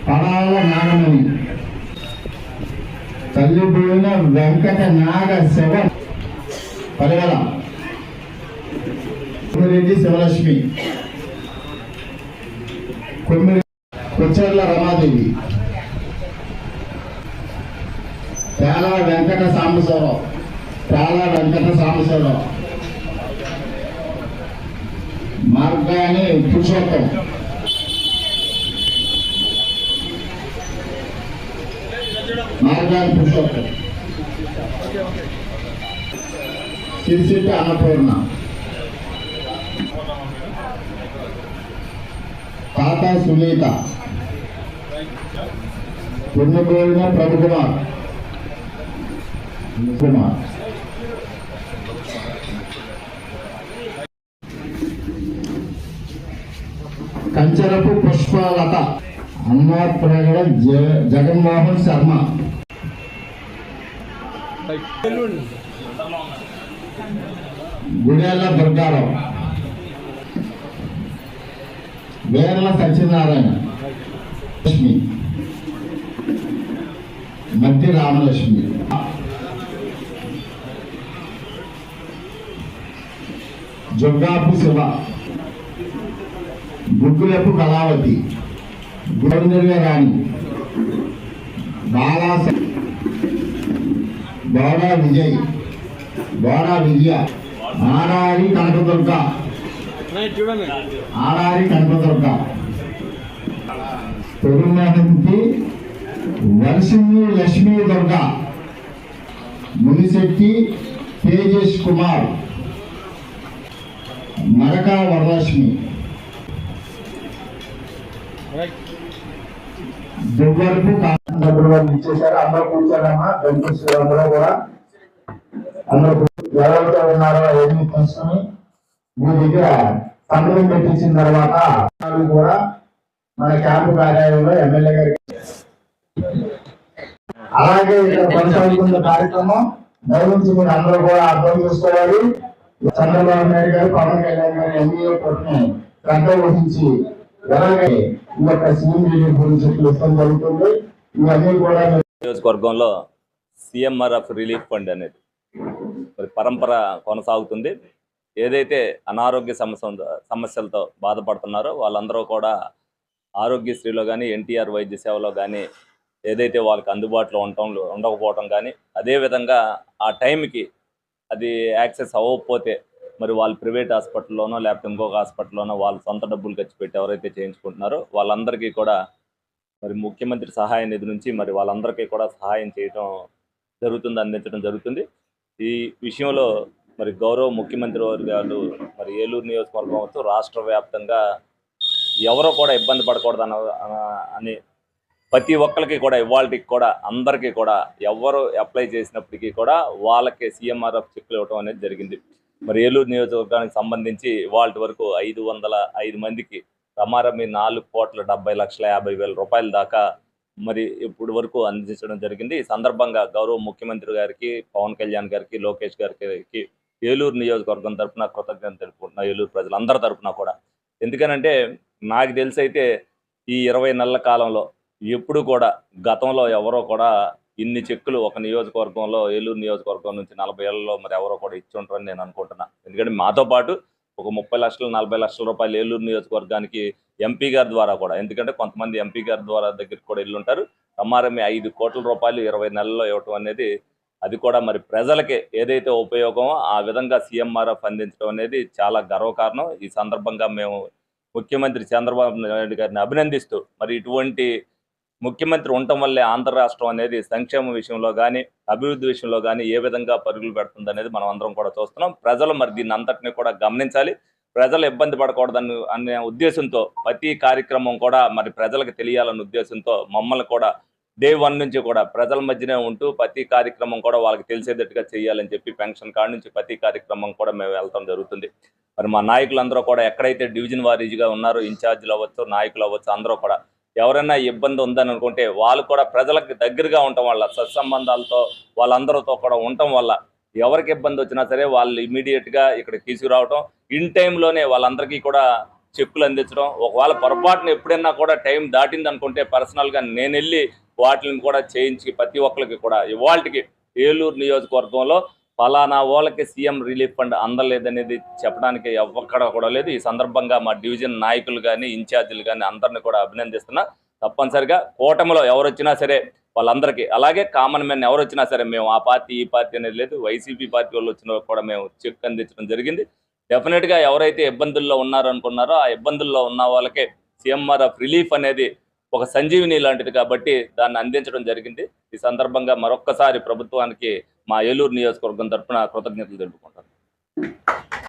పడాల నాగమణి తల్లిపోయిన వెంకట నాగ శివ పరిగల రెడ్డి శివలక్ష్మి కొచ్చెర్ల రమాదేవి పేల వెంకట సాంబశివరావు మార్గాని పురుషోత్తం సిరిసిట్ట అన్నపూర్ణ తాత సునీత పుణ్యపోయిన ప్రభుకుమార్ కంచరపు పుష్పలత అన్నాప్రగడ జగన్మోహన్ శర్మ గుడేళ్ల దుర్గారావు వేర్ల సత్యనారాయణ లక్ష్మి మధ్య రామలక్ష్మి జొగ్గాపు శివ గుగ్గులపు కళావతి గోవిందర్య రాణి బోడా విజయ్ బోడా విజయ ఆడారి కనకదుర్గ తొడుమహంతి వర్షిణి లక్ష్మీ దుర్గ మునిశెట్టి తేజేష్ కుమార్ మరక వరలక్ష్మి దుర్వరపు ఇచ్చేసారు. అందరూ కూర్చోడమ్మా అందరూ కూడా అందరూ ఎవరైతే ఉన్నారో ఏమి తీసుకుని మీ దగ్గర సంతకం పెట్టించిన తర్వాత కూడా మన క్యాంపు కార్యాలయంలో ఎమ్మెల్యే గారికి అలాగే ఇక్కడ కొనసాగుతున్న కార్యక్రమం దయవుంచి మీరు అందరూ కూడా అర్థం చేసుకోవాలి. చంద్రబాబు నాయుడు గారు పవన్ కళ్యాణ్ గారు ఎన్డీఏ కూటమి గంట వహించి ఎలాగే ఈ యొక్క సీఎం రిలీఫ్ గురించి ఇష్టం జరుగుతుంది. ఇవన్నీ కూడా నియోజకవర్గంలో సీఎంఆర్ఎఫ్ రిలీఫ్ ఫండ్ అనేది మరి పరంపర కొనసాగుతుంది. ఏదైతే అనారోగ్య సమస్యలతో బాధపడుతున్నారో వాళ్ళందరూ కూడా ఆరోగ్యశ్రీలో కానీ ఎన్టీఆర్ వైద్య సేవలో కానీ ఏదైతే వాళ్ళకి అందుబాటులో ఉండకపోవటం కానీ అదేవిధంగా ఆ టైంకి అది యాక్సెస్ అవ్వకపోతే మరి వాళ్ళు ప్రైవేట్ హాస్పిటల్లోనో లేకపోతే ఇంకొక హాస్పిటల్లోనో వాళ్ళు సొంత డబ్బులు ఖర్చు పెట్టి ఎవరైతే చేయించుకుంటున్నారో వాళ్ళందరికీ కూడా మరి ముఖ్యమంత్రి సహాయ నిధి నుంచి మరి వాళ్ళందరికీ కూడా సహాయం చేయడం జరుగుతుంది, అందించడం జరుగుతుంది. ఈ విషయంలో మరి గౌరవ ముఖ్యమంత్రి వర్గాలు మరి ఏలూరు నియోజకవర్గంతో రాష్ట్ర వ్యాప్తంగా ఎవరో కూడా ఇబ్బంది పడకూడదు అని ప్రతి ఒక్కరికి కూడా ఇవాళకి కూడా అందరికీ కూడా ఎవరు అప్లై చేసినప్పటికీ కూడా వాళ్ళకి సీఎంఆర్ఎఫ్ చెక్లు ఇవ్వడం అనేది జరిగింది. మరి ఏలూరు నియోజకవర్గానికి సంబంధించి ఇవాళ వరకు 505 మందికి రమారమి 4,70,50,000 రూపాయల దాకా మరి ఇప్పుడు వరకు అందించడం జరిగింది. ఈ సందర్భంగా గౌరవ ముఖ్యమంత్రి గారికి, పవన్ కళ్యాణ్ గారికి, లోకేష్ గారికి ఏలూరు నియోజకవర్గం తరఫున కృతజ్ఞతలు తెలుపుకుంటున్నా, ఏలూరు ప్రజలందరి తరఫున కూడా. ఎందుకనంటే నాకు తెలిసి అయితే ఈ 20 నెలల కాలంలో ఎప్పుడు కూడా గతంలో ఎవరో కూడా ఇన్ని చెక్కులు ఒక నియోజకవర్గంలో ఏలూరు నియోజకవర్గం నుంచి 40 ఏళ్లలో మరి ఎవరో కూడా ఇచ్చి ఉంటారని నేను అనుకుంటున్నా. ఎందుకంటే మాతో పాటు ఒక 30 లక్షలు 40 లక్షల రూపాయలు ఏలూరు నియోజకవర్గానికి ఎంపీ గారి ద్వారా కూడా, ఎందుకంటే కొంతమంది ఎంపీ గారి ద్వారా దగ్గరికి కూడా వెళ్ళుంటారు. రమారమి 5 కోట్ల రూపాయలు 20 నెలల్లో ఇవ్వటం అనేది అది కూడా మరి ప్రజలకి ఏదైతే ఉపయోగమో ఆ విధంగా సీఎంఆర్ఎఫ్ అందించడం అనేది చాలా గర్వకారణం. ఈ సందర్భంగా మేము ముఖ్యమంత్రి చంద్రబాబు నాయుడు గారిని అభినందిస్తూ మరి ఇటువంటి ముఖ్యమంత్రి ఉండటం వల్లే ఆంధ్ర రాష్ట్రం అనేది సంక్షేమ విషయంలో కానీ అభివృద్ధి విషయంలో కానీ ఏ విధంగా పరుగులు పెడుతుంది అనేది మనం అందరం కూడా చూస్తున్నాం. ప్రజలు మరి దీన్ని అంతటినీ కూడా గమనించాలి. ప్రజలు ఇబ్బంది పడకూడదన్న అనే ఉద్దేశంతో ప్రతి కార్యక్రమం కూడా మరి ప్రజలకు తెలియాలన్న ఉద్దేశంతో మమ్మల్ని కూడా డే 1 నుంచి కూడా ప్రజల మధ్యనే ఉంటూ ప్రతి కార్యక్రమం కూడా వాళ్ళకి తెలిసేటట్టుగా చేయాలని చెప్పి పెన్షన్ కార్డు నుంచి ప్రతి కార్యక్రమం కూడా మేము వెళ్తాం జరుగుతుంది. మరి మా నాయకులందరూ కూడా ఎక్కడైతే డివిజన్ వారీగా ఉన్నారో ఇన్ఛార్జీలు అవ్వచ్చు, నాయకులు అవ్వచ్చు, అందరూ కూడా ఎవరైనా ఇబ్బంది ఉందని అనుకుంటే వాళ్ళు కూడా ప్రజలకు దగ్గరగా ఉండటం వల్ల, సత్సంబంధాలతో వాళ్ళందరితో కూడా ఉండటం వల్ల ఎవరికి ఇబ్బంది వచ్చినా సరే వాళ్ళు ఇమీడియట్గా ఇక్కడికి తీసుకురావటం, ఇన్ టైంలోనే వాళ్ళందరికీ కూడా చెక్కులు అందించడం. ఒకవేళ పొరపాటున ఎప్పుడైనా కూడా టైం దాటింది అనుకుంటే పర్సనల్గా నేను వెళ్ళి వాటిని కూడా చేయించి ప్రతి ఒక్కరికి కూడా ఇవాళకి ఏలూరు నియోజకవర్గంలో ఫలానా వాళ్ళకి సీఎం రిలీఫ్ ఫండ్ అందలేదనేది చెప్పడానికి ఎక్కడ కూడా లేదు. ఈ సందర్భంగా మా డివిజన్ నాయకులు కానీ ఇన్ఛార్జీలు కానీ అందరినీ కూడా అభినందిస్తున్నా. తప్పనిసరిగా కూటమిలో ఎవరు వచ్చినా సరే వాళ్ళందరికీ, అలాగే కామన్ మ్యాన్ ఎవరు వచ్చినా సరే మేము ఆ పార్టీ ఈ పార్టీ అనేది లేదు. వైసీపీ పార్టీ వాళ్ళు వచ్చిన కూడా మేము చెక్ అందించడం జరిగింది. డెఫినెట్గా ఎవరైతే ఇబ్బందుల్లో ఉన్నారనుకున్నారో ఆ ఇబ్బందుల్లో ఉన్న వాళ్ళకే సీఎంఆర్ఎఫ్ రిలీఫ్ అనేది ఒక సంజీవిని లాంటిది కాబట్టి దాన్ని అందించడం జరిగింది. ఈ సందర్భంగా మరొక్కసారి ప్రభుత్వానికి మా ఏలూరు నియోజకవర్గం తరఫున కృతజ్ఞతలు తెలుపుకుంటాను.